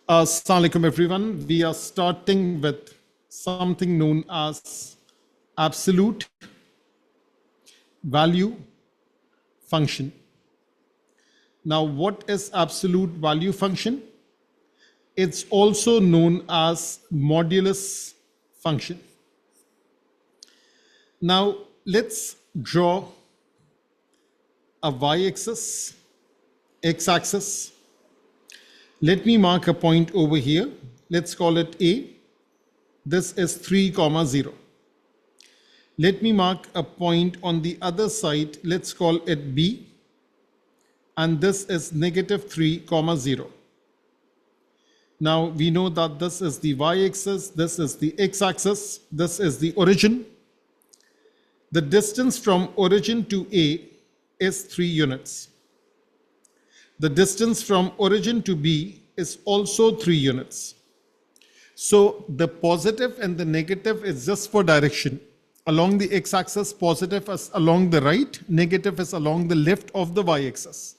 Assalamu alaikum everyone. We are starting with something known as absolute value function. Now, what is absolute value function? It's also known as modulus function. Now, let's draw a y-axis, x-axis. Let me mark a point over here. Let's call it A. This is 3, 0. Let me mark a point on the other side. Let's call it B. And this is -3, 0. Now we know that this is the y-axis, this is the x-axis, this is the origin. The distance from origin to A is 3 units. The distance from origin to B is also 3 units. So the positive and the negative is just for direction. Along the x-axis, positive is along the right, negative is along the left of the y-axis.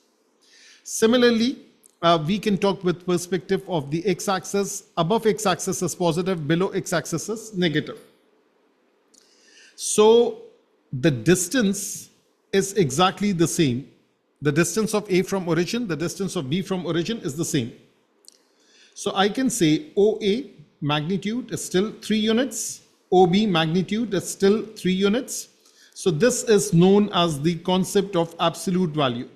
Similarly, we can talk with perspective of the x-axis. Above x-axis is positive, below x-axis is negative. So the distance is exactly the same. The distance of A from origin, the distance of B from origin is the same. So I can say OA magnitude is still 3 units, OB magnitude is still 3 units. So this is known as the concept of absolute value.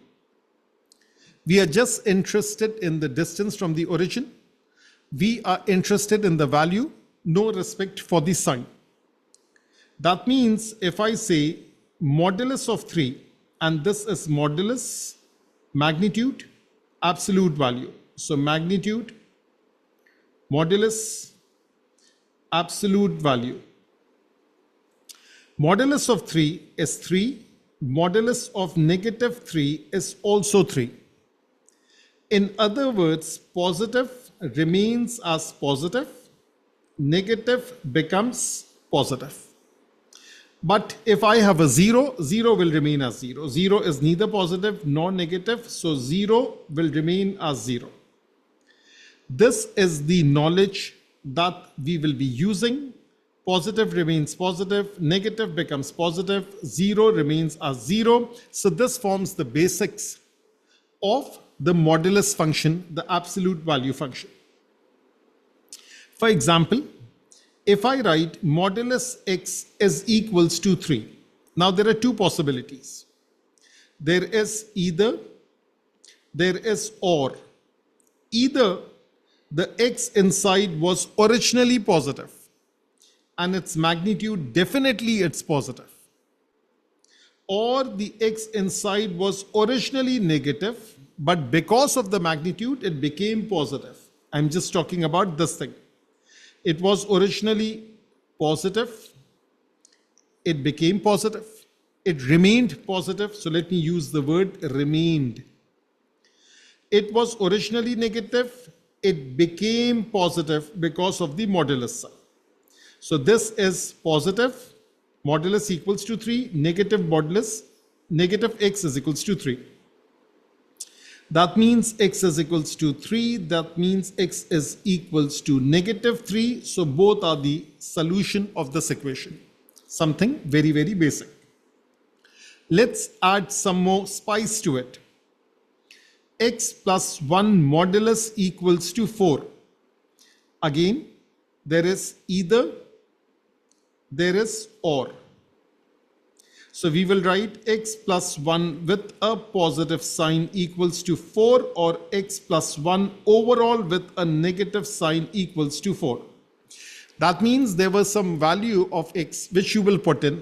We are just interested in the distance from the origin. We are interested in the value, no respect for the sign. That means if I say modulus of 3, and this is modulus, magnitude, absolute value. So magnitude, modulus, absolute value. Modulus of 3 is 3. Modulus of -3 is also 3. In other words, positive remains as positive, negative becomes positive. But if I have a 0, 0 will remain as 0. 0 is neither positive nor negative, so 0 will remain as 0. This is the knowledge that we will be using. Positive remains positive, negative becomes positive, 0 remains as 0. So this forms the basics of the modulus function, the absolute value function. For example, if I write modulus x is equals to 3, now there are two possibilities. There is either, there is or. Either the x inside was originally positive and its magnitude definitely it's positive, or the x inside was originally negative, but because of the magnitude it became positive. I'm just talking about this thing. It was originally positive, it became positive, it remained positive. So let me use the word remained. It was originally negative, it became positive because of the modulus sign. So this is positive, modulus equals to 3, negative modulus, negative x is equals to 3. That means x is equals to 3. That means x is equals to -3. So both are the solution of this equation. Something very, very basic. Let's add some more spice to it. X plus 1 modulus equals to 4. Again, there is either, there is or. So we will write x plus 1 with a positive sign equals to 4, or x plus 1 overall with a negative sign equals to 4. That means there was some value of x which you will put in,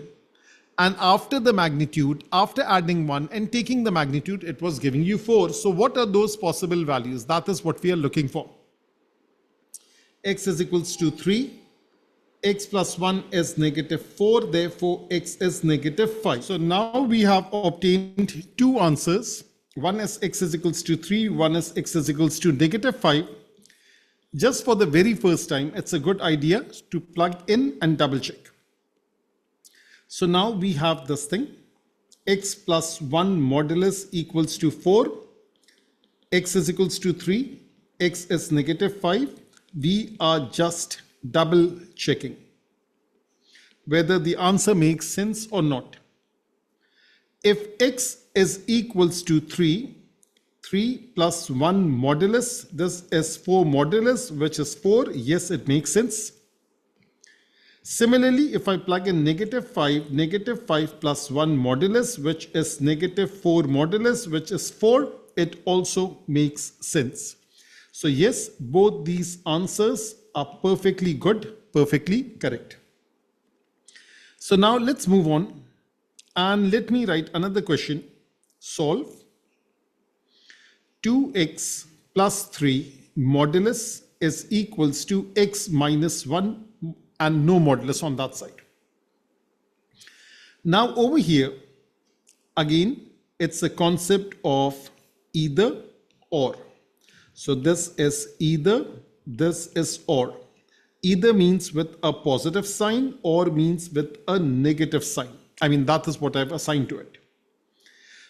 and after the magnitude, after adding 1 and taking the magnitude, it was giving you 4. So what are those possible values? That is what we are looking for. X is equals to 3. X plus 1 is -4, therefore x is -5. So now we have obtained two answers. One is x is equals to 3, one is x is equals to -5. Just for the very first time, it's a good idea to plug in and double check. So now we have this thing, x plus 1 modulus equals to 4, x is equals to 3, x is -5, we are just double checking whether the answer makes sense or not. If x is equals to 3, 3 plus 1 modulus, this is 4 modulus, which is 4. Yes, it makes sense. Similarly, if I plug in -5 plus 1 modulus, which is -4 modulus, which is 4, it also makes sense. So yes, both these answers are perfectly good, perfectly correct. So now let's move on and let me write another question. Solve 2x plus 3 modulus is equals to x minus 1 and no modulus on that side. Now over here, again, it's a concept of either or. So this is either, this is or. Either means with a positive sign or means with a negative sign. I mean, that is what I've assigned to it.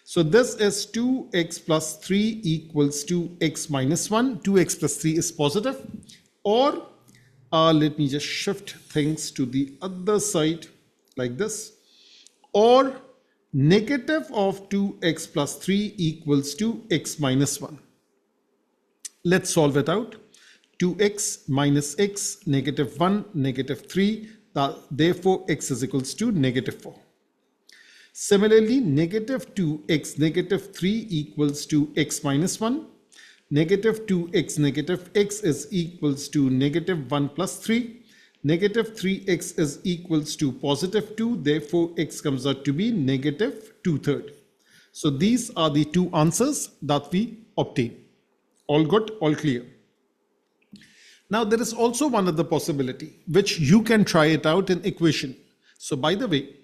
So this is 2x plus 3 equals to x minus 1. 2x plus 3 is positive. Or let me just shift things to the other side like this. Or negative of 2x plus 3 equals to x minus 1. Let's solve it out. 2x minus x, -1, -3. Therefore, x is equals to -4. Similarly, -2x, -3 equals to x minus 1. -2x, -x is equals to -1 plus 3. -3x is equals to +2. Therefore, x comes out to be -2/3. So these are the two answers that we obtain. All good, all clear. Now there is also one other possibility which you can try it out in equation. So by the way,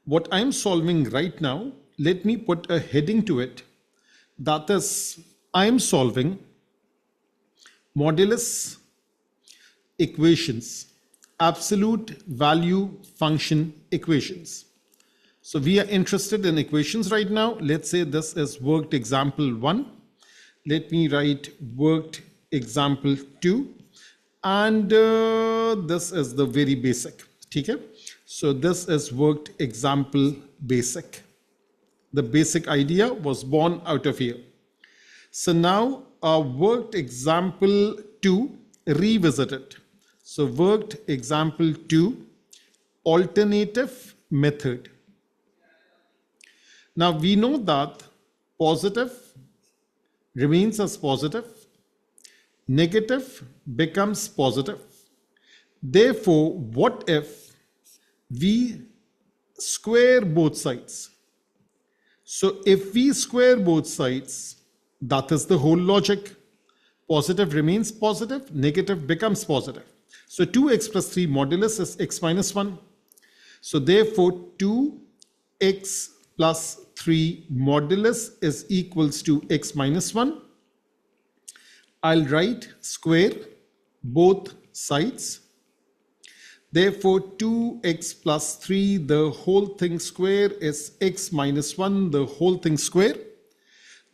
what I'm solving right now, let me put a heading to it. That is, I'm solving modulus equations, absolute value function equations. So we are interested in equations right now. Let's say this is worked example 1. Let me write worked example 2. And this is the very basic. Okay? So this is worked example basic. The basic idea was born out of here. So now worked example 2, revisited. So worked example 2, alternative method. Now we know that positive remains as positive, negative becomes positive. Therefore, what if we square both sides? So if we square both sides, that is the whole logic. Positive remains positive, negative becomes positive. So 2x plus 3 modulus is x minus 1. So therefore 2x plus 3 modulus is equals to x minus 1. I'll write square both sides. Therefore 2x plus 3, the whole thing square is x minus 1, the whole thing square.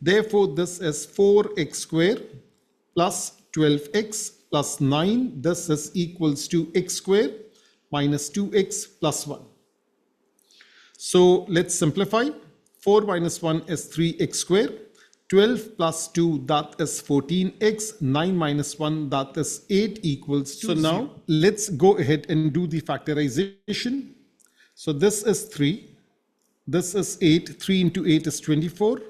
Therefore this is 4x square plus 12x plus 9. This is equals to x square minus 2x plus 1. So let's simplify. 4 minus 1 is 3x square. 12 plus 2, that is 14x. 9 minus 1, that is 8 equals to 0. So now let's go ahead and do the factorization. So this is 3. This is 8. 3 into 8 is 24.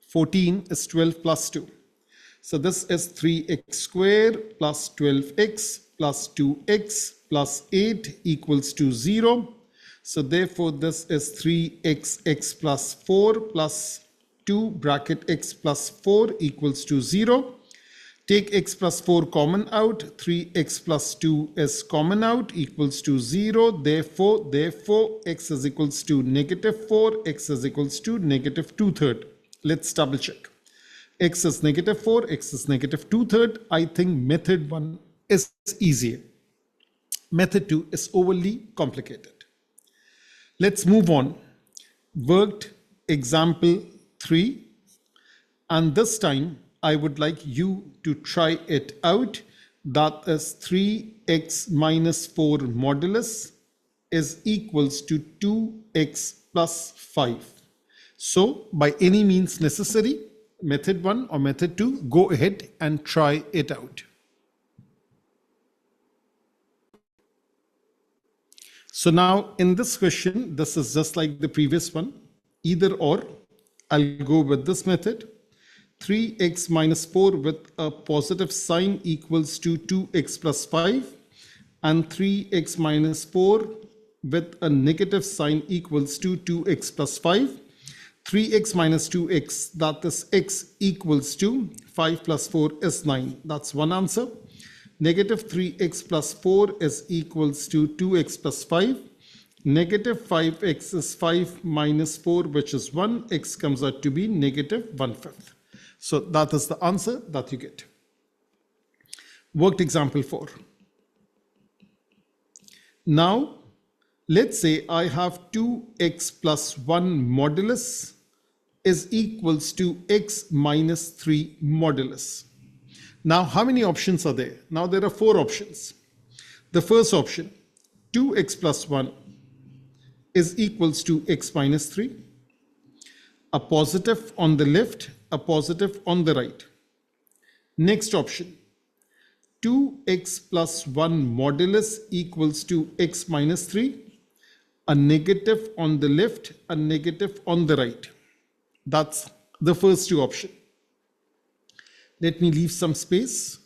14 is 12 plus 2. So this is 3x square plus 12x plus 2x plus 8 equals to 0. So therefore this is 3x plus 4 plus 2 bracket x plus 4 equals to 0. Take x plus 4 common out. 3x plus 2 is common out equals to 0. Therefore x is equals to -4. X is equals to -2/3. Let's double check. X is -4. X is -2/3. I think method 1 is easier. Method 2 is overly complicated. Let's move on. Worked example 3, and this time I would like you to try it out. That is 3x minus 4 modulus is equals to 2x plus 5. So by any means necessary, method 1 or method 2, go ahead and try it out. So now in this question, this is just like the previous one, either or. I'll go with this method. 3x minus 4 with a positive sign equals to 2x plus 5, and 3x minus 4 with a negative sign equals to 2x plus 5. 3x minus 2x, that is x, equals to 5 plus 4 is 9. That's one answer. Negative 3x plus 4 is equals to 2x plus 5. Negative 5x is 5 minus 4, which is 1. X comes out to be negative 1/5. So that is the answer that you get. Worked example 4. Now, let's say I have 2x plus 1 modulus is equals to x minus 3 modulus. Now, how many options are there? Now, there are 4 options. The first option, 2x plus 1 is equals to x minus 3. A positive on the left, a positive on the right. Next option, 2x plus 1 modulus equals to x minus 3. A negative on the left, a negative on the right. That's the first 2 options. Let me leave some space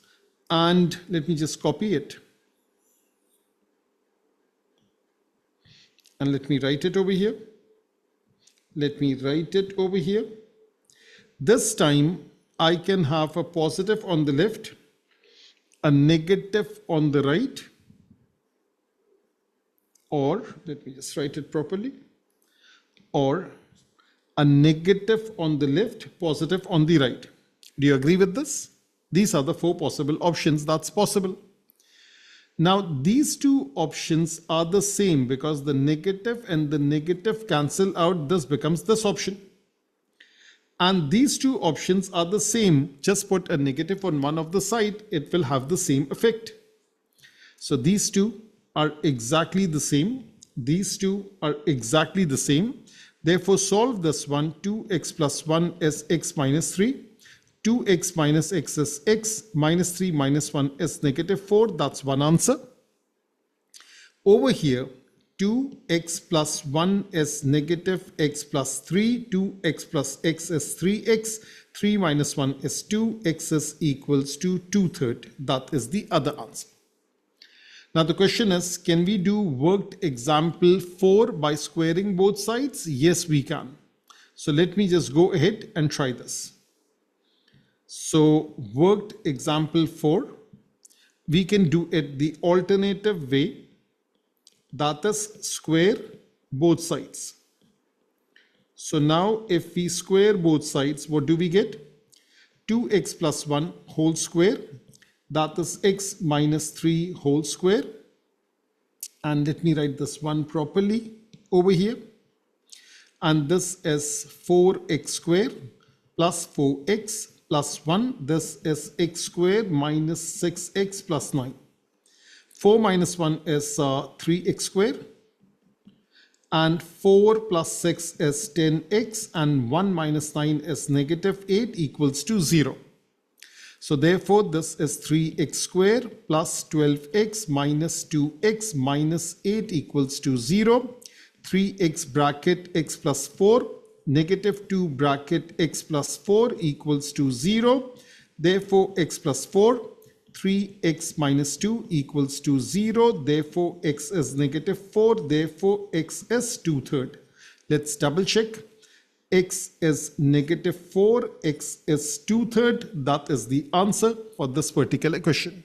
and let me just copy it. And let me write it over here. Let me write it over here. This time I can have a positive on the left, a negative on the right, or let me just write it properly, or a negative on the left, positive on the right. Do you agree with this? These are the 4 possible options that's possible. Now, these 2 options are the same because the negative and the negative cancel out. This becomes this option. And these 2 options are the same. Just put a negative on one of the side. It will have the same effect. So these 2 are exactly the same. These 2 are exactly the same. Therefore, solve this one. 2x plus 1 is x minus 3. 2x minus x is x, minus 3 minus 1 is negative 4. That's one answer. Over here, 2x plus 1 is negative x plus 3. 2x plus x is 3x. 3 minus 1 is 2. X is equals to 2/3. That is the other answer. Now the question is, can we do worked example 4 by squaring both sides? Yes, we can. So let me just go ahead and try this. So worked example 4, we can do it the alternative way, that is square both sides. So now if we square both sides, what do we get? 2x plus 1 whole square, that is x minus 3 whole square. And let me write this one properly over here. And this is 4x square plus 4x plus 1. This is x squared minus 6x plus 9. 4 minus 1 is 3x squared. And 4 plus 6 is 10x. And 1 minus 9 is negative 8 equals to 0. So therefore, this is 3x squared plus 12x minus 2x minus 8 equals to 0. 3x bracket x plus 4. Negative 2 bracket x plus 4 equals to 0. Therefore, x plus 4, 3x minus 2 equals to 0. Therefore, x is negative 4. Therefore, x is 2/3. Let's double check. X is negative 4. X is 2/3. That is the answer for this particular question.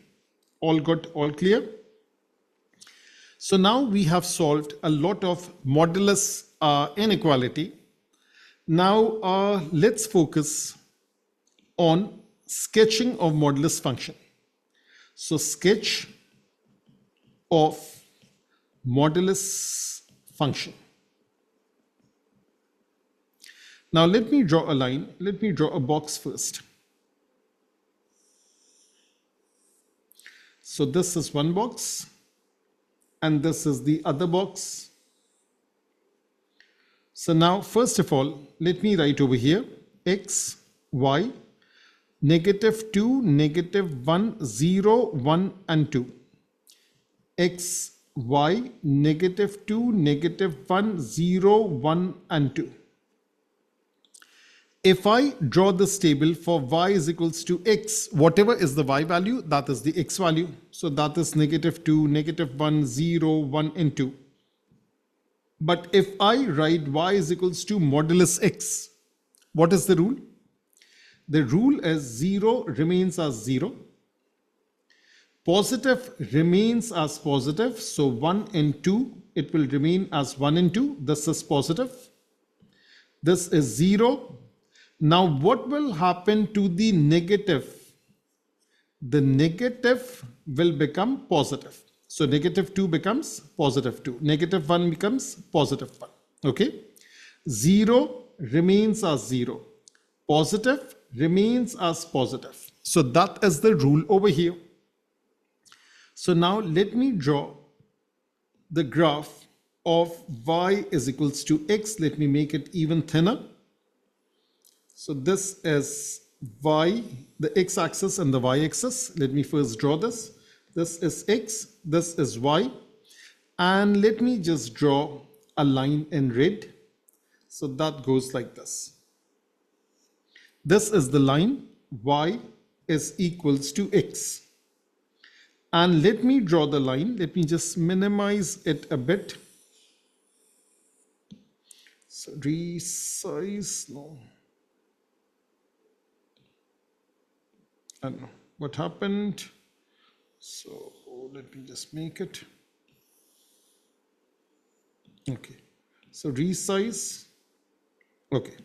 All good, all clear? So now we have solved a lot of modulus inequality. Now let's focus on sketching of modulus function. So sketch of modulus function. Now let me draw a line. Let me draw a box first. So this is one box and this is the other box. So now first of all, let me write over here x, y, -2, -1, 0, 1 and 2. X, y, -2, -1, 0, 1 and 2. If I draw this table for y is equals to x, whatever is the y value, that is the x value. So that is -2, -1, 0, 1 and 2. But if I write y is equals to modulus x, what is the rule? The rule is 0 remains as 0. Positive remains as positive. So 1 and 2, it will remain as 1 and 2. This is positive. This is 0. Now what will happen to the negative? The negative will become positive. So -2 becomes +2. -1 becomes +1. Okay. 0 remains as 0. Positive remains as positive. So that is the rule over here. So now let me draw the graph of y is equals to x. Let me make it even thinner. So this is y, the x-axis and the y-axis. Let me first draw this. This is x, this is y. And let me just draw a line in red. So that goes like this. This is the line, y is equals to x. And let me draw the line. Let me just minimize it a bit. So resize, no. I don't know what happened. So let me just make it. Okay. So resize. Okay.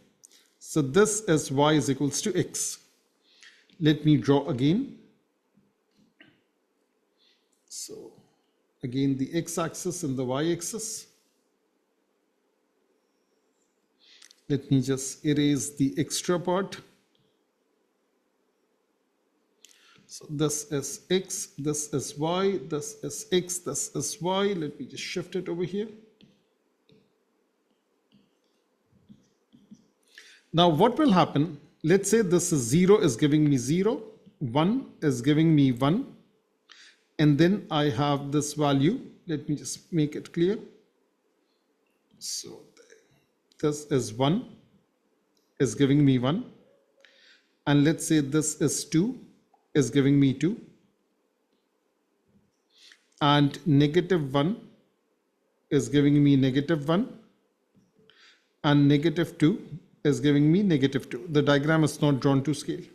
So this is y is equals to x. Let me draw again. So again the x-axis and the y-axis. Let me just erase the extra part. So this is x, this is y, this is x, this is y. Let me just shift it over here. Now what will happen? Let's say this is 0 is giving me 0, 1 is giving me 1. And then I have this value. Let me just make it clear. So this is 1 is giving me 1. And let's say this is 2 is giving me 2. And -1 is giving me -1. And -2 is giving me -2. The diagram is not drawn to scale.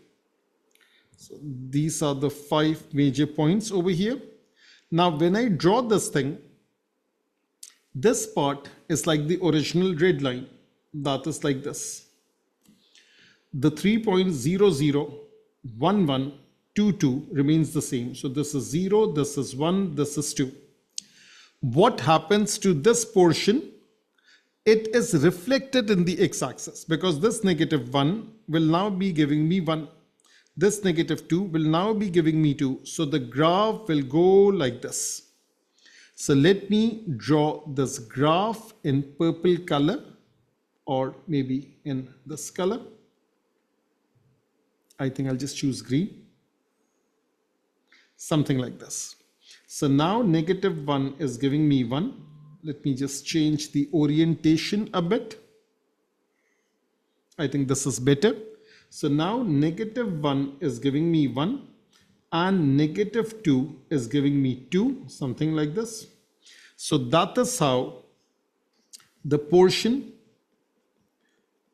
So these are the 5 major points over here. Now when I draw this thing, this part is like the original red line. That is like this. The 3.001122 remains the same. So this is 0, this is 1, this is 2. What happens to this portion? It is reflected in the x-axis because this -1 will now be giving me 1. This -2 will now be giving me 2. So the graph will go like this. So let me draw this graph in purple color or maybe in this color. I think I'll just choose green. Something like this. So now -1 is giving me 1. Let me just change the orientation a bit. I think this is better. So now -1 is giving me 1 and -2 is giving me 2, something like this. So that is how the portion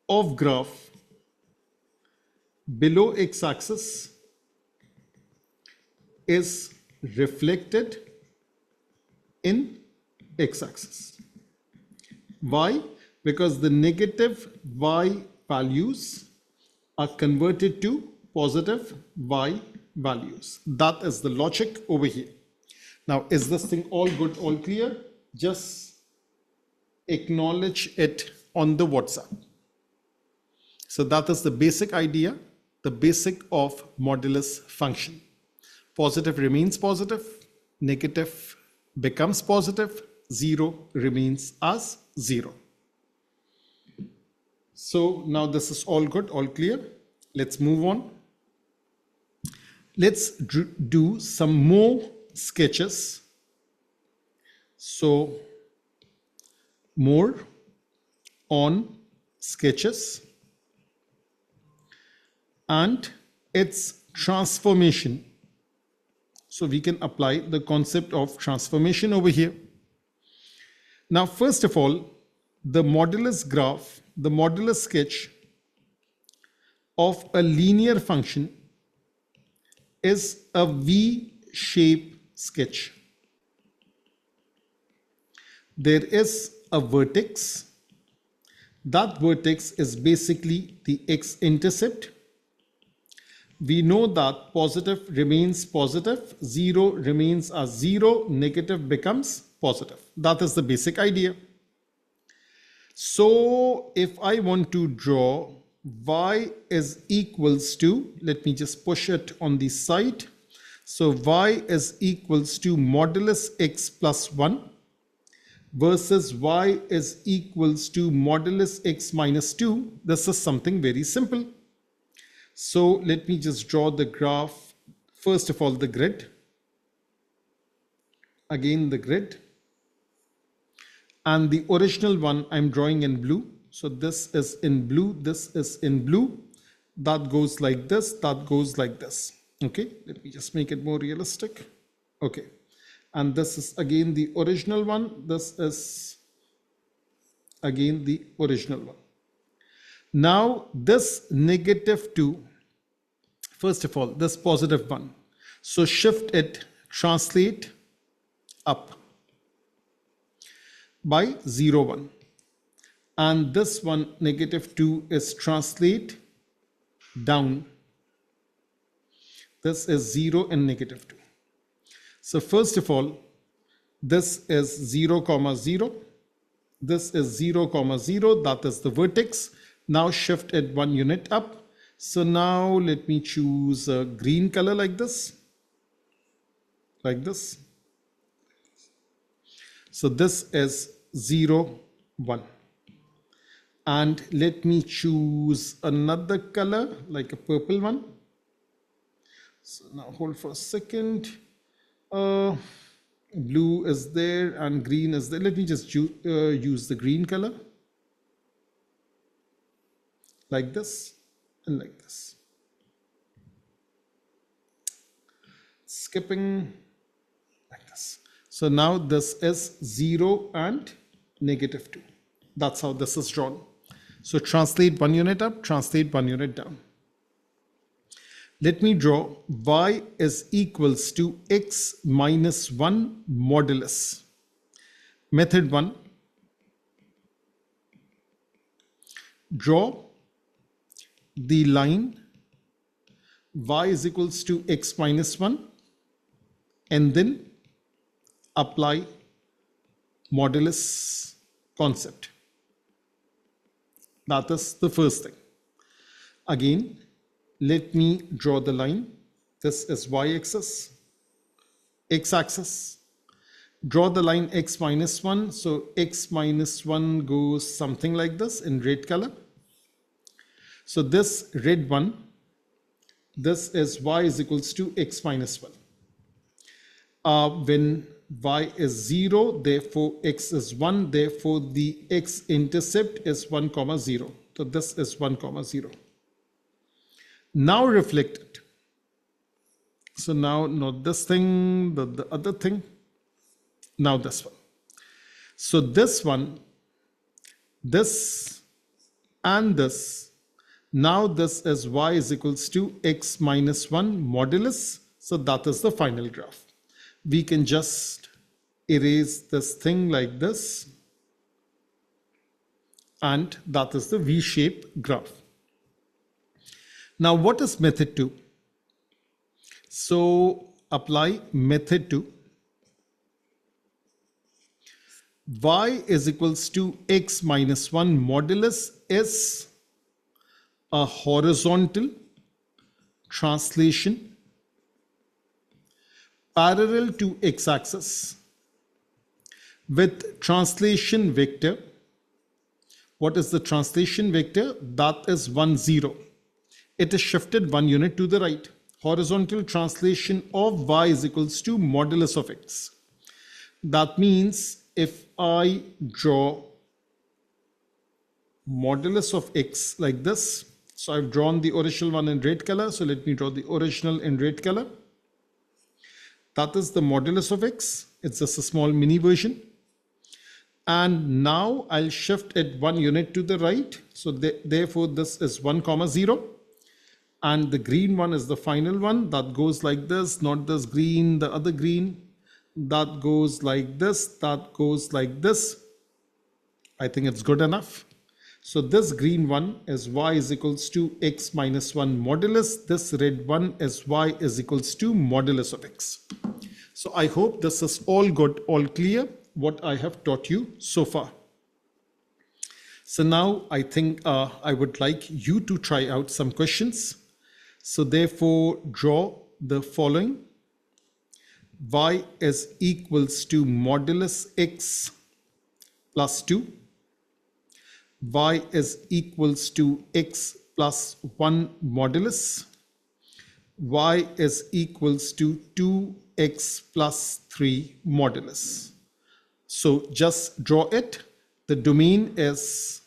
of graph below x-axis is reflected in x-axis. Why? Because the negative y values are converted to positive y values. That is the logic over here. Now, is this thing all good, all clear? Just acknowledge it on the WhatsApp. So that is the basic idea, the basic of modulus function. positive remains positive, negative becomes positive, 0 remains as 0. So now this is all good, all clear. Let's move on. Let's do some more sketches. So more on sketches and its transformation. So we can apply the concept of transformation over here. Now, first of all, the modulus graph, the modulus sketch of a linear function is a V-shape sketch. There is a vertex. That vertex is basically the x-intercept. We know that positive remains positive, 0 remains as 0, negative becomes positive. That is the basic idea. So if I want to draw y is equals to, let me just push it on the side. So y is equals to modulus x plus 1 versus y is equals to modulus x minus 2. This is something very simple. So let me just draw the graph. First of all, the grid. Again, the grid. And the original one I'm drawing in blue. So this is in blue, this is in blue. That goes like this, that goes like this. Okay, let me just make it more realistic. Okay, and this is again the original one. This is again the original one. Now this negative 2, first of all, this positive 1. So shift it, translate up by 0, 1. And this one, negative 2, is translate down. This is 0 and negative 2. So first of all, this is 0, 0. This is 0, 0. That is the vertex. Now shift it 1 unit up. So now let me choose a green color like this. Like this. So this is 0, 1. And let me choose another color like a purple one. So now hold for a second. Blue is there and green is there. Let me just use the green color. Like this and like this. Skipping like this. So now this is 0 and negative 2. That's how this is drawn. So translate 1 unit up, translate 1 unit down. Let me draw y is equals to x minus 1 modulus. Method 1. Draw the line y is equals to x minus 1 and then apply modulus concept. That is the first thing. Again, let me draw the line. This is y-axis, x-axis. Draw the line x minus 1. So x minus 1 goes something like this in red color. So this red one, this is y is equals to x minus 1. When y is 0, therefore x is 1, therefore the x-intercept is 1, 0. So this is 1, 0. Now reflect it. So now not this thing, but the other thing. Now this one. So this one, this and this. Now this is y is equals to x minus 1 modulus. So that is the final graph. We can just erase this thing like this. And that is the V-shaped graph. Now what is method 2? So apply method 2. Y is equals to x minus 1 modulus is a horizontal translation parallel to x-axis with translation vector. What is the translation vector? That is 1, 0. It is shifted 1 unit to the right. Horizontal translation of y is equals to modulus of x. That means if I draw modulus of x like this, so I've drawn the original one in red color, so let me draw the original in red color. That is the modulus of x. It's just a small mini version. And now I'll shift it 1 unit to the right. So therefore this is 1, 0. And the green one is the final one. That goes like this, not this green, the other green. That goes like this, that goes like this. I think it's good enough. So this green one is y is equals to x minus 1 modulus. This red one is y is equals to modulus of x. So I hope this is all good, all clear, what I have taught you so far. So now I think I would like you to try out some questions. So therefore draw the following. Y is equals to modulus x plus 2. Y is equals to x plus 1 modulus. Y is equals to 2x plus 3 modulus. So just draw it. The domain is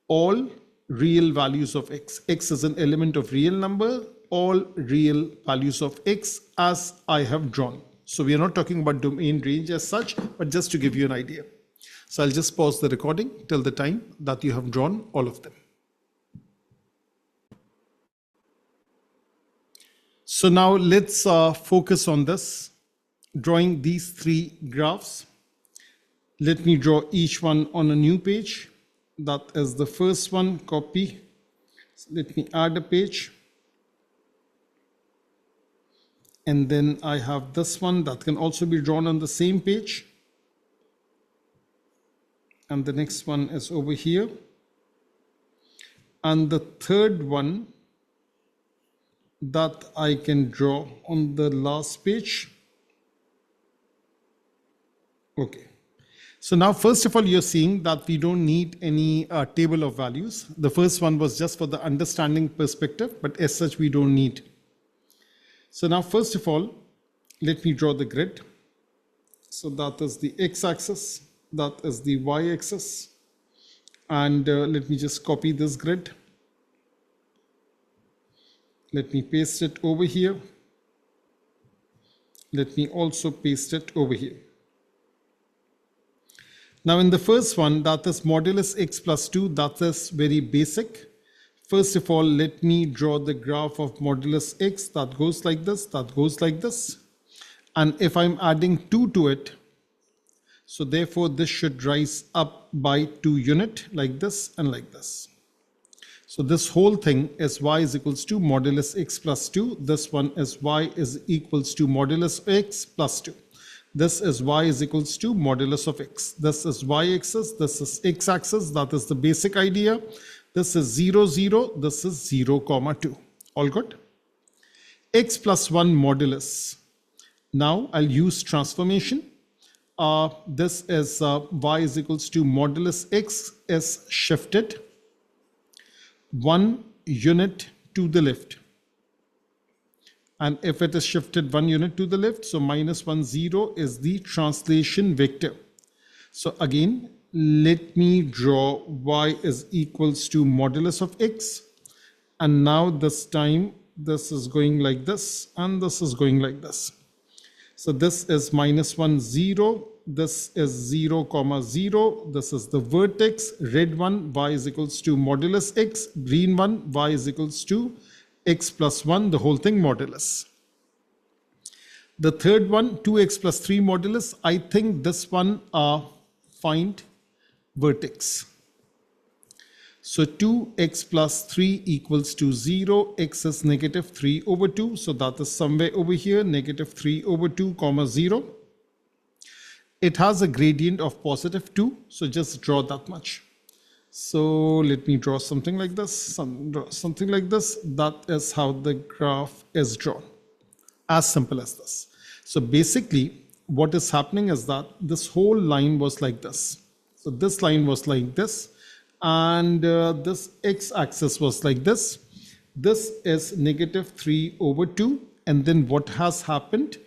all real values of x. X is an element of real number, all real values of x as I have drawn. So we are not talking about domain range as such, but just to give you an idea. So I'll just pause the recording till the time that you have drawn all of them. So now let's focus on this, drawing these 3 graphs. Let me draw each one on a new page. That is the first one, copy. So let me add a page. And then I have this one that can also be drawn on the same page. And the next one is over here. And the third one that I can draw on the last page. Okay. So now, first of all, you're seeing that we don't need any table of values. The first one was just for the understanding perspective, but as such, we don't need. So now, first of all, let me draw the grid. So that is the x-axis, that is the y-axis. And let me just copy this grid. Let me paste it over here. Let me also paste it over here. Now in the first one, that is modulus x plus 2, that is very basic. First of all, let me draw the graph of modulus x that goes like this, that goes like this. And if I'm adding 2 to it, so therefore this should rise up by 2 unit like this and like this. So this whole thing is y is equals to modulus x plus 2. This one is y is equals to modulus x plus 2. This is y is equals to modulus of x. This is y-axis, this is x-axis, that is the basic idea. This is 0, 0, this is 0, 2. All good? X plus 1 modulus. Now I'll use transformation. This is y is equals to modulus x is shifted 1 unit to the left. And if it is shifted 1 unit to the left, so minus 1, 0 is the translation vector. So again, let me draw y is equals to modulus of x. And now this time, this is going like this, and this is going like this. So this is minus 1, 0. This is 0, 0. This is the vertex. Red one, y is equals to modulus x. Green one, y is equals to x plus 1, the whole thing modulus. The third one, 2x plus 3 modulus. I think this one find vertex. So 2x plus 3 equals to 0. X is negative 3 over 2. So that is somewhere over here, negative 3 over 2, 0. It has a gradient of positive 2. So just draw that much. So let me draw something like this, something like this. That is how the graph is drawn. As simple as this. So basically, what is happening is that this whole line was like this. So this line was like this, and this x-axis was like this. This is negative 3 over 2. And then what has happened?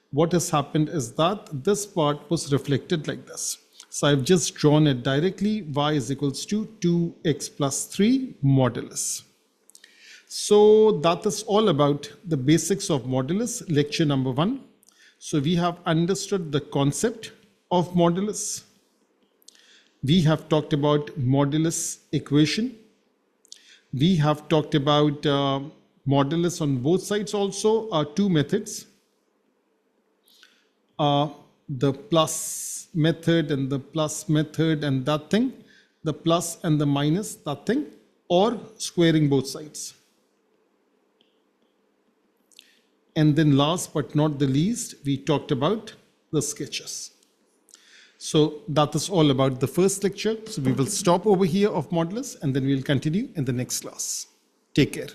What has happened is that this part was reflected like this. So I've just drawn it directly. Y is equals to 2x plus 3 modulus. So that is all about the basics of modulus, lecture number 1. So we have understood the concept of modulus. We have talked about modulus equation. We have talked about modulus on both sides also, two methods. The plus method and the plus method and that thing, the plus and the minus, that thing, or squaring both sides. And then last but not the least, we talked about the sketches. So that is all about the first lecture. So we will stop over here of modulus and then we'll continue in the next class. Take care.